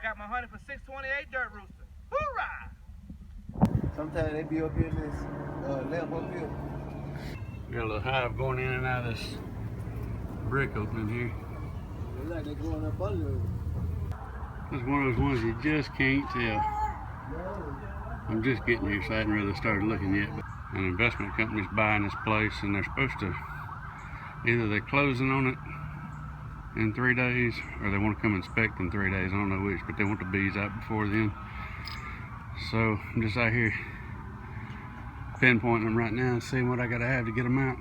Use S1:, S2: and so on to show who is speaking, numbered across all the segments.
S1: got my honey for $6.28 dirt rooster. Hoorah!
S2: Sometimes they be up here in this lamp up here.
S3: We got a little hive going in and out of this brick opening here.
S2: It's like they're going up under it.
S3: It's one of those ones you just can't tell. I'm just getting here, so I hadn't really started looking yet. But an investment company's buying this place, and they're supposed to, either they're closing on it in 3 days, or they want to come inspect in 3 days. I don't know which, but they want the bees out before then. So I'm just out here pinpointing them right now and seeing what I gotta have to get them out.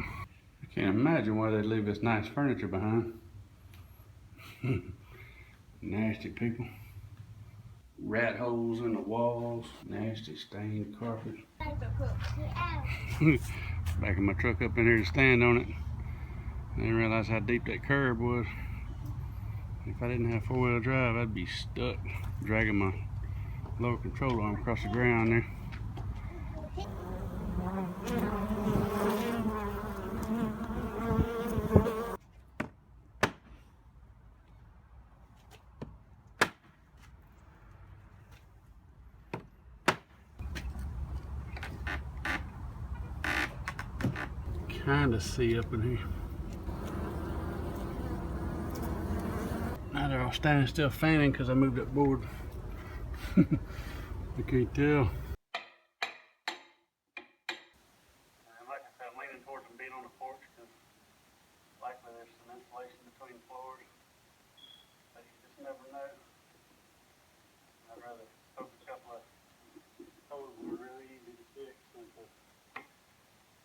S3: I can't imagine why they'd leave this nice furniture behind. Nasty people. Rat holes in the walls. Nasty stained carpet. Backing my truck up in here to stand on it. I didn't realize how deep that curb was. If I didn't have 4-wheel drive, I'd be stuck dragging my lower control arm across the ground there. Kinda see up in here. Now they're all standing still fanning because I moved that board. I can't tell. Like I said, I'm leaning towards them being on the porch because likely there's some insulation between floors. But you just never know. I'd rather poke a couple of holes that are really easy to fix than to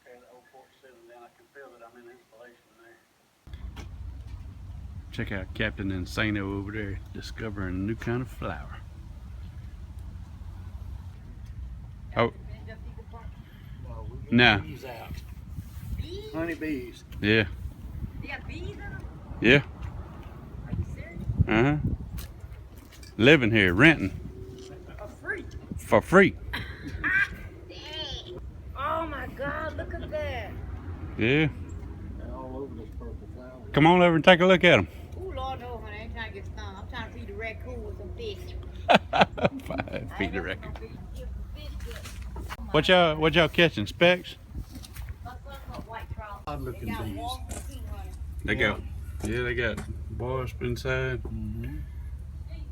S3: tear the old porch ceiling down. I can feel that I'm in insulation there. Check out Captain Insano over there discovering a new kind of flower. Oh. No.
S2: Bees out. Bees? Honey bees.
S3: Yeah.
S4: You got bees in them?
S3: Yeah.
S4: Are you serious?
S3: Uh-huh. Living here, renting.
S4: For free?
S3: For free.
S4: Dang. Oh my God, look at that.
S3: Yeah.
S2: They're all over this purple flower.
S3: Come on over and take a look at them.
S4: Oh Lord, no, honey, I ain't trying to get stung. I'm trying to feed the raccoon with some fish.
S3: Feed the record. What y'all catching? Specks?
S2: Odd looking bees.
S3: They got, yeah, they got wasp inside.
S2: Mm-hmm.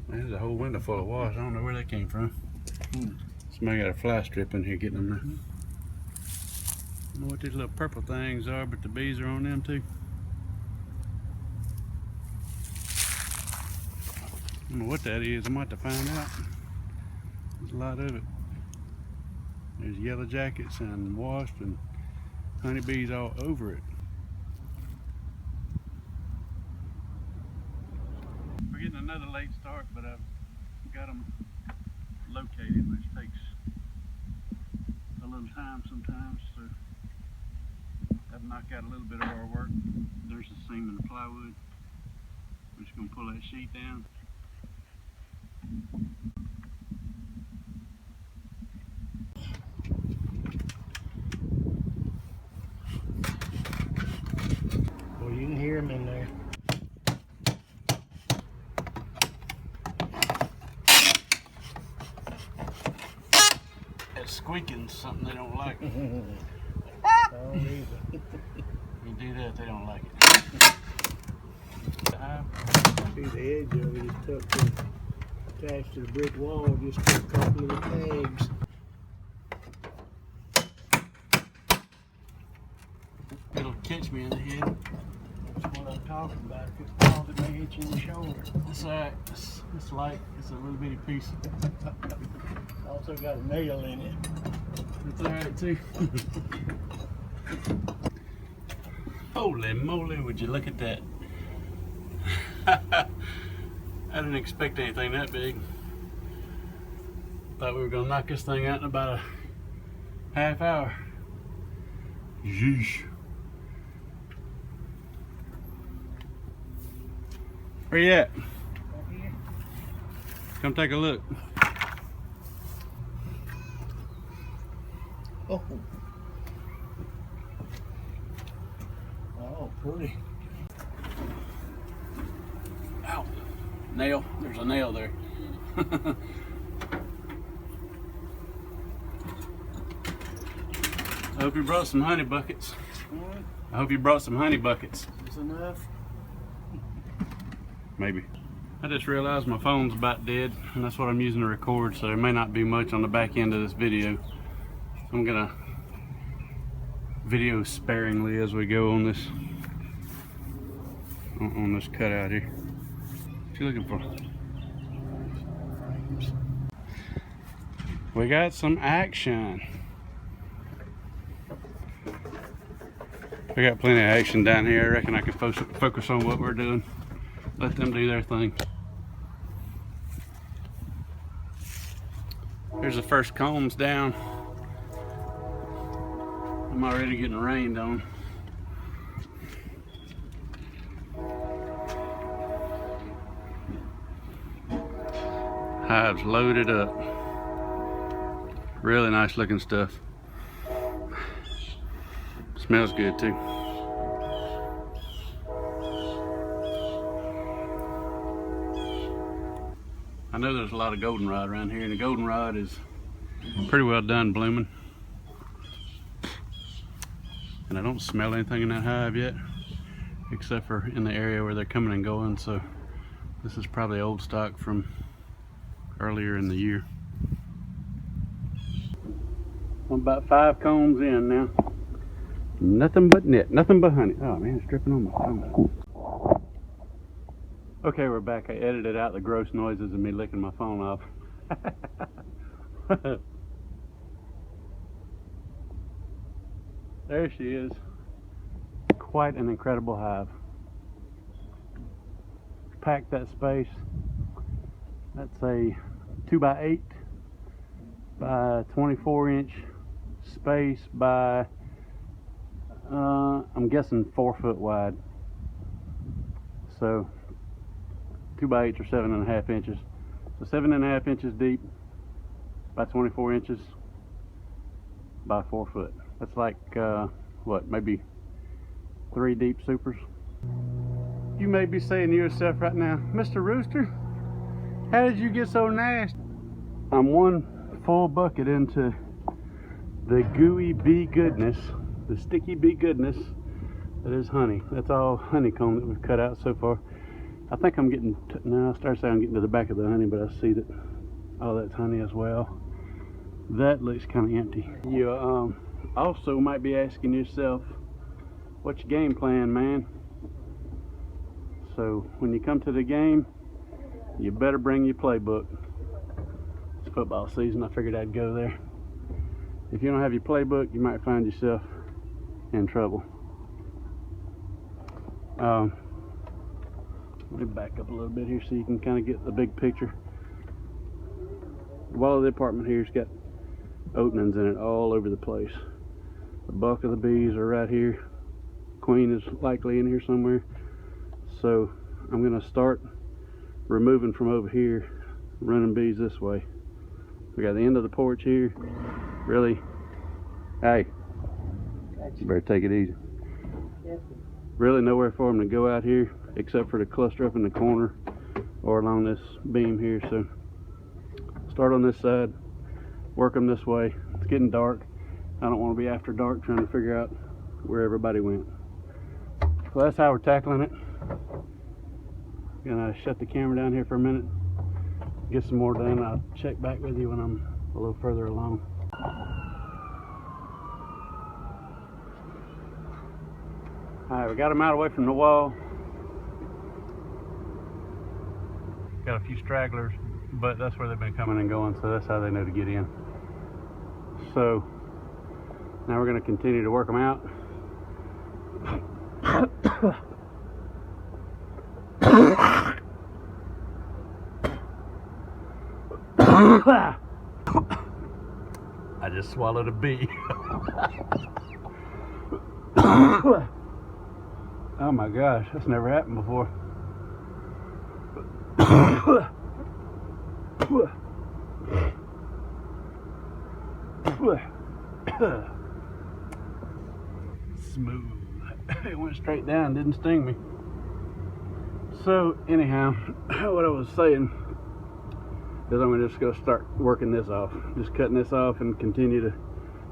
S3: There's a whole window full of wasps. I don't know where they came from. Somebody got a fly strip in here getting them there. I don't know what these little purple things are, but the bees are on them too. I don't know what that is. I'm about to find out. There's a lot of it. There's yellow jackets and wasps and honeybees all over it. We're getting another late start, but I've got them located, which takes a little time sometimes. So I've knocked out a little bit of our work. There's the seam in the plywood. We're just going to pull that sheet down.
S2: Well, you can hear them in there.
S3: That squeaking's something they don't like.
S2: Don't either.
S3: You do that, they don't like it.
S2: See the edge of it is tucked in, attached to the brick wall, just a couple of tags.
S3: It'll catch me in the head.
S2: That's what I'm talking about. If it falls, it may hit you in the shoulder.
S3: That's alright. It's light. It's a little bitty piece.
S2: Also got a nail in it.
S3: That's alright too. Holy moly, would you look at that? I didn't expect anything that big. Thought we were gonna knock this thing out in about a half hour. Yeesh. Where you at?
S2: Right here.
S3: Come take a look.
S2: Oh. Oh, pretty.
S3: Ow. Nail. There's a nail there. I hope you brought some honey buckets. I hope you brought some honey buckets.
S2: Is enough?
S3: Maybe. I just realized my phone's about dead, and that's what I'm using to record, so there may not be much on the back end of this video. I'm gonna video sparingly as we go on this cutout here. What you looking for? We got some action. We got plenty of action down here. I reckon I can focus on what we're doing. Let them do their thing. Here's the first combs down. I'm already getting rained on. Hives loaded up. Really nice looking stuff. Smells good too. I know there's a lot of goldenrod around here, and the goldenrod is pretty well done blooming. And I don't smell anything in that hive yet, except for in the area where they're coming and going, so this is probably old stock from earlier in the year. I'm about 5 combs in now. Nothing but net, nothing but honey. Oh man, it's dripping on my phone. Okay, we're back. I edited out the gross noises of me licking my phone off. There she is. Quite an incredible hive. Packed that space. That's a 2x8 by 24-inch space by I'm guessing 4 foot wide. So 2x8 or 7.5 inches. So 7.5 inches deep by 24 inches by 4 foot. That's like what, maybe 3 deep supers. You may be saying to yourself right now, Mr. Rooster, how did you get so nasty? I'm 1 full bucket into the gooey bee goodness, the sticky bee goodness that is honey. That's all honeycomb that we've cut out so far. I think I'm getting, no, I started saying I'm getting to the back of the honey, but I see that all that's honey as well. That looks kind of empty. You also might be asking yourself, what's your game plan, man? So when you come to the game, you better bring your playbook. It's football season, I figured I'd go there. If you don't have your playbook, you might find yourself in trouble. Let me back up a little bit here so you can kind of get the big picture. The wall of the apartment here's got openings in it all over the place. The bulk of the bees are right here. Queen is likely in here somewhere. So I'm going to start removing from over here, running bees this way. We got the end of the porch here. Really, hey, you better take it easy. Really nowhere for them to go out here except for to cluster up in the corner or along this beam here. So start on this side, work them this way. It's getting dark. I don't want to be after dark trying to figure out where everybody went. So that's how we're tackling it. Gonna shut the camera down here for a minute, get some more done. I'll check back with you when I'm a little further along. Alright, we got them out away from the wall. Got a few stragglers, but that's where they've been coming and going, so that's how they know to get in. So now we're going to continue to work them out. I just swallowed a bee. Oh my gosh, that's never happened before. Smooth. It went straight down, didn't sting me. So anyhow, what I was saying, is I'm gonna just go start working this off. Just cutting this off and continue to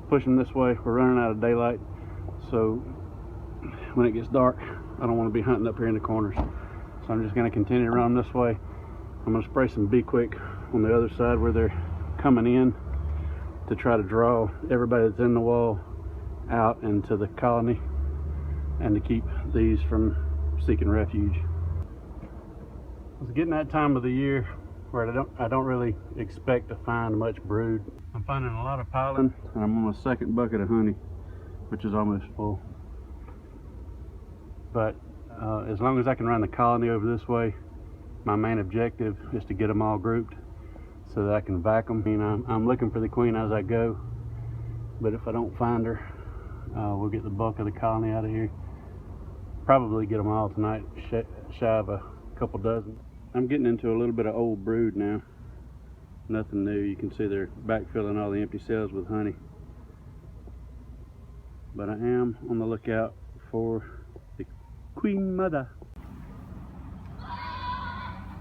S3: push them this way. We're running out of daylight, so when it gets dark, I don't want to be hunting up here in the corners. So I'm just gonna continue to run them this way. I'm gonna spray some Be Quick on the other side where they're coming in to try to draw everybody that's in the wall out into the colony and to keep these from seeking refuge. It's getting that time of the year where I don't really expect to find much brood. I'm finding a lot of pollen, and I'm on my second bucket of honey, which is almost full. But as long as I can run the colony over this way, my main objective is to get them all grouped so that I can vacuum. You know, I'm looking for the queen as I go, but if I don't find her, we'll get the bulk of the colony out of here. Probably get them all tonight, shy of a couple dozen. I'm getting into a little bit of old brood now. Nothing new. You can see they're backfilling all the empty cells with honey. But I am on the lookout for the queen mother.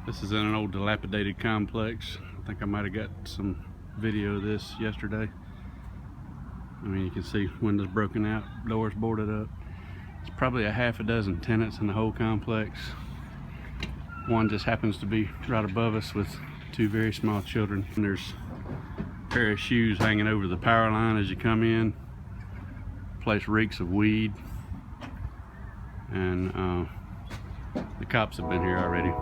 S3: This is in an old dilapidated complex. I think I might have got some video of this yesterday. I mean, you can see windows broken out, doors boarded up. It's probably a half a dozen tenants in the whole complex. One just happens to be right above us with two very small children. And there's a pair of shoes hanging over the power line as you come in. The place reeks of weed. And the cops have been here already.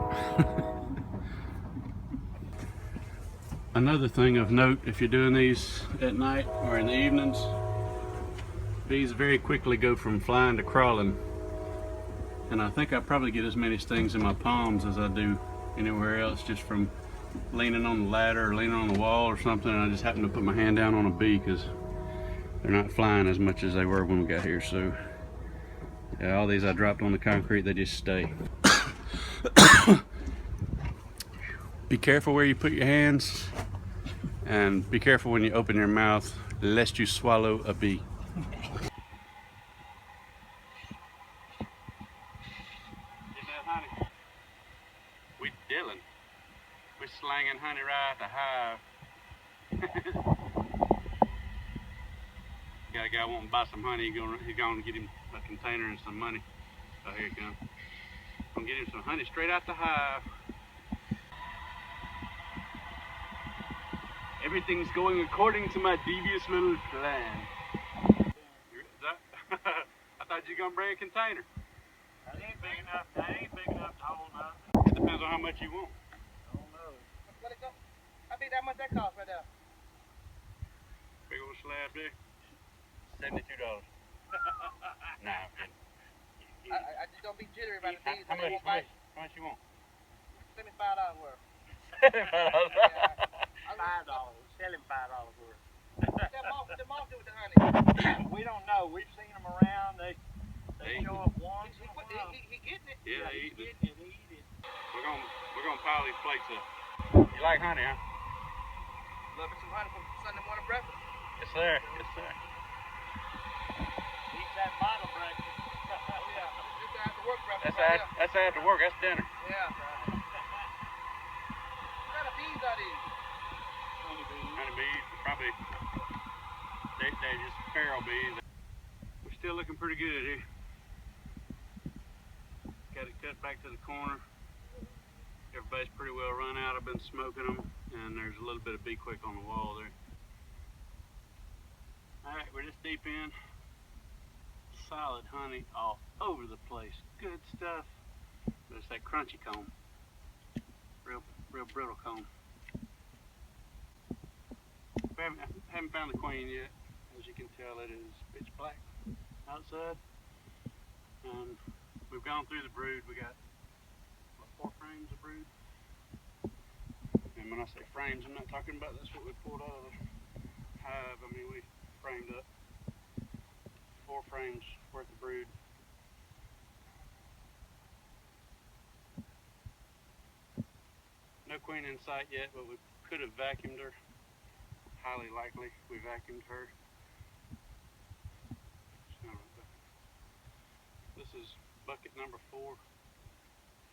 S3: Another thing of note, if you're doing these at night or in the evenings, bees very quickly go from flying to crawling. And I think I probably get as many stings in my palms as I do anywhere else, just from leaning on the ladder or leaning on the wall or something, and I just happen to put my hand down on a bee because they're not flying as much as they were when we got here. So yeah, all these I dropped on the concrete, they just stay. Be careful where you put your hands, and be careful when you open your mouth lest you swallow a bee. We dealing. We're slanging honey right at the hive. Got a guy wanting to buy some honey. He's going to get him a container and some money. Oh, here he comes. I'm gonna get him some honey straight out the hive. Everything's going according to my devious little plan. I thought you were gonna bring a container.
S2: That ain't big enough. That ain't big enough to hold nothing.
S3: Depends on how much you want.
S2: I don't know.
S1: Let it go. I think that much that cost right there.
S3: Big old slab there. $72. Nah,
S1: I just don't be jittery about the bees.
S3: how much you want?
S1: $75 worth.
S2: $5. Sell him $5 worth.
S1: Them off do with the honey.
S2: We don't know. We've seen them around. They show up once in a while.
S1: He getting it.
S3: Yeah,
S2: He
S3: they eat it.
S2: getting it. He eat it.
S3: We're gonna pile these plates up. You like honey, huh?
S1: Love me some honey for Sunday morning breakfast.
S3: Yes, sir. Yes, sir.
S2: Eat that bottle breakfast.
S1: Yeah, just after work breakfast.
S3: That's after work. That's dinner.
S1: Yeah. What kind of bees are these?
S3: Honeybees, probably they just feral bees. We're still looking pretty good here. Got it cut back to the corner. Everybody's pretty well run out. I've been smoking them, and there's a little bit of Be Quick on the wall there. Alright, we're just deep in. Solid honey all over the place. Good stuff. But it's that crunchy comb. Real brittle comb. We haven't found the queen yet. As you can tell, it is pitch black outside. And we've gone through the brood. We got, what, 4 frames of brood? And when I say frames, I'm not talking about that's what we pulled out of the hive. I mean, we framed up 4 frames worth of brood. No queen in sight yet, but we could have vacuumed her. Highly likely we vacuumed her. This is bucket number 4,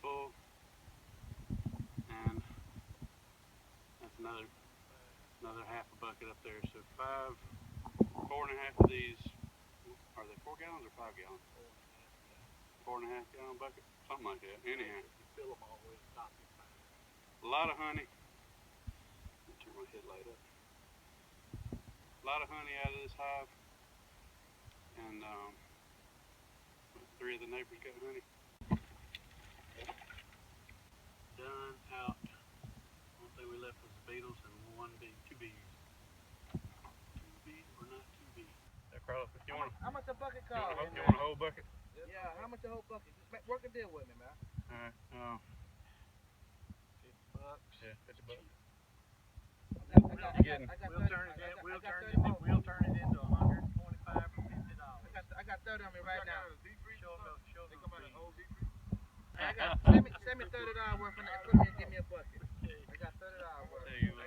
S3: full, and that's another half a bucket up there. So 4.5 of these. Are they 4 gallons or 5 gallons? 4.5 gallon bucket, something like that. Anyhow,
S2: You fill them all the way to the top.
S3: a lot of honey. Let me turn my headlight up. A lot of honey out of this hive, and 3 of the neighbors got honey. Done out. One thing we left was the beetles and 2 bees. 2 bees or not 2 bees. Carlos, if you want,
S1: How much a bucket cost?
S3: you want a whole bucket?
S1: Yeah, how much a whole bucket? Just work a deal with me, man.
S3: Alright,
S1: $50.
S3: yeah, $50.
S2: We'll turn it into 125 or $50.
S1: I got 30 on me right now.
S2: Show them
S1: I got send me $30 worth and put me and give me a bucket. I got $30 worth.
S3: There you go.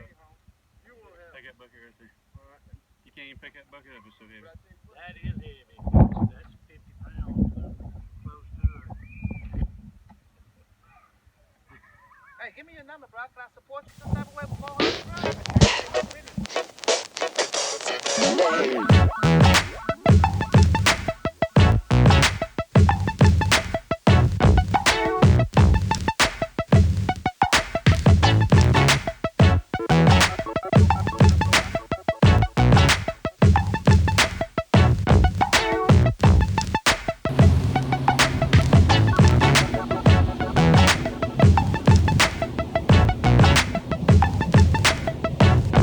S3: Take that bucket right there.
S1: Alright.
S3: You can't even pick that bucket up, it's so heavy.
S2: That is heavy. That's 50 pounds. Close to it.
S1: Hey, give me your number, bro. Can I support you some type of way with 400, bro?